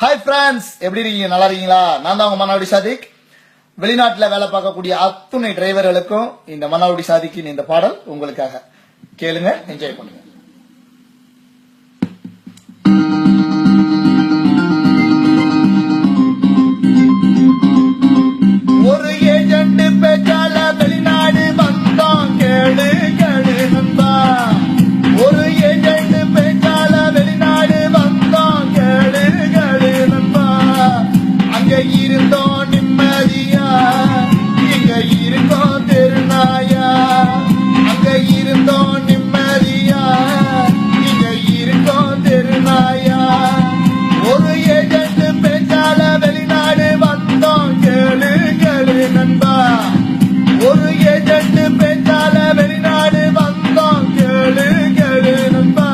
Hi friends, எப்படி இருக்கீங்க? நல்லா இருக்கீங்களா? நான் தான் உங்க மன்னாடி சாதிக். வெளிநாட்டுல வேலை பார்க்கக்கூடிய அத்துணை டிரைவர்களுக்கும் இந்த மன்னாடி சாதிக்கின் இந்த பாடல் உங்களுக்காக. கேளுங்க, என்ஜாய் பண்ணுங்க. ஒரு ஏஜென்ட் பேச்சால வெளிநாடு வந்தோம், கேளு கேளு நண்பா. ஒரு ஏஜென்ட் பேச்சால வெளிநாடு வந்தோம், கேளு கேளு நண்பா. அங்க இருந்தோம் நிம்மதியா, இங்க இருக்கோம் தெருநாயா. அங்க இருந்தோம் நிம்மதியா, இங்க இருக்கோம் தெருநாயா. ஒரு ஏஜென்ட் பேச்சால வெளிநாடு வந்தோம், கேளு கேளு நண்பா. ஒரு ஏஜென்ட் பேச்சால வெளிநாடு வந்தோம், கேளு கேளு நண்பா.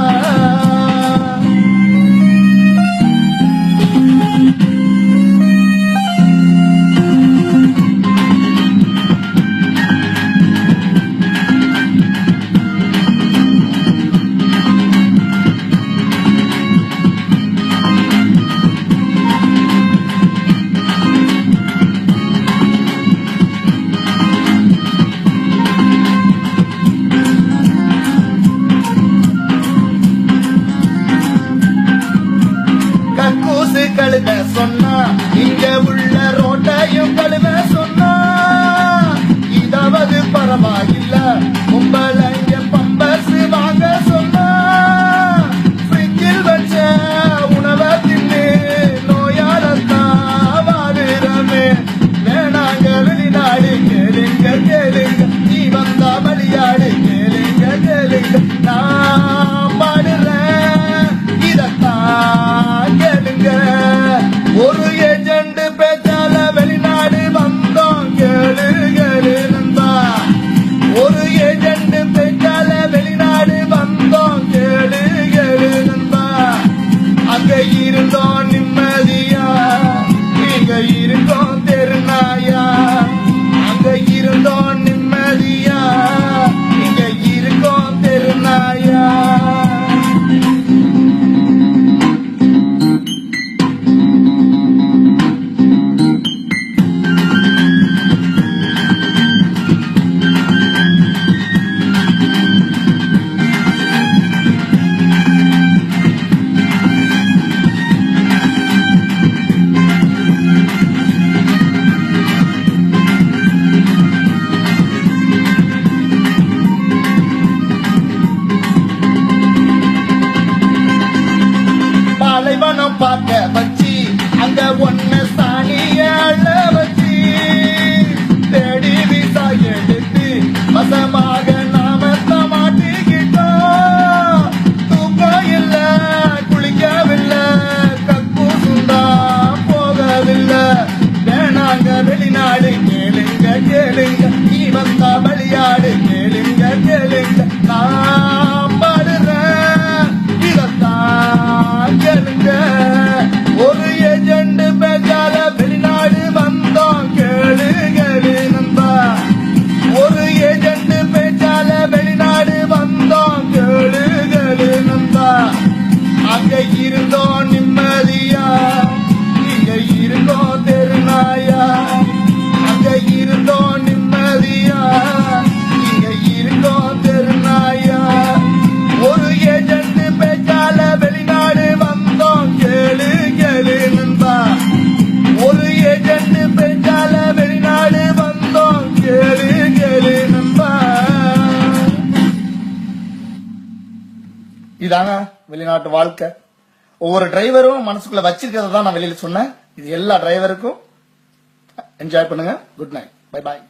கக்கூசு கழுத சொன்னா, இங்க உள்ள ரோட்டையும் கழுத சொன்னா. இதாவது பரவாயில்ல, கும்பல இங்க பம்பஸ் வாங்க சொன்னா. ஃப்ரிட்ஜில் வச்ச உணவை தின்னு நோயாளத்தான் வாடுறமே. வேணாங்க வெளிநாடு, கேளுங்க கேளுங்க. நீ வந்தா வழியாடு, கேளுங்க கேளுங்க. நான் பாடுறேன் இதத்தான் கேளுங்க. ஒரு ஏஜென்ட் பேச்சால வெளிநாடு வந்தோம், கேளு கேளு நண்பா. ஒரு ஏஜென்ட் பேச்சால வெளிநாடு வந்தோம், கேளு கேளு நண்பா. அங்க இருந்தோம் நிம்மதியா, இங்க இருக்கோம் தெருநாயா. அங்க இருந்தோம் நிம்மதியா, இங்க இருக்கோம் தெருநாயா. பாலைவனம் பார்க்க வச்சு, அங்க ஒன்ன சாணியால வச்சு, தேடி விசா எடுத்து வசமாக நாம மாட்டிக்கிட்டோம். தூக்கம் இல்ல, குளிக்கவில்லை, கக்கூசுண்டா போகவில்லை. வேணாங்க வெளிநாடு, கேளுங்க கேளுங்க. நீ வந்தா வழியாடு, கேளுங்க கேளுங்க. நான் பாடுறேன் இதத்தான் கேளுங்க. ஒரு ஏஜென்ட் பேச்சால வெளிநாடு வந்தோம், கேளு கேளு நண்பா. ஒரு ஏஜென்ட் பேச்சால வெளிநாடு வந்தோம், கேளு கேளு நண்பா. அங்க இருந்தோம் நிம்மதியா, இங்க இருக்கோம் தெருநாயா. அங்க இருந்தோம் நிம்மதியா, இங்க இருக்கோம் தெருநாயா. ஒரு ஏஜென்ட் பேச்சால வெளிநாடு வந்தோம், கேளு கேளு நண்பா. ஒரு ஏஜென்ட் பேச்சால வெளிநாடு வந்தோம், கேளு கேளு நண்பா. இதாங்க வெளிநாட்டு வாழ்க்கை. ஒவ்வொரு டிரைவரும் மனசுக்குள்ள வச்சிருக்கிறத தான் நான் வெளியில சொன்னேன். இது எல்லா டிரைவருக்கும். என்ஜாய் பண்ணுங்க. Good night, bye bye.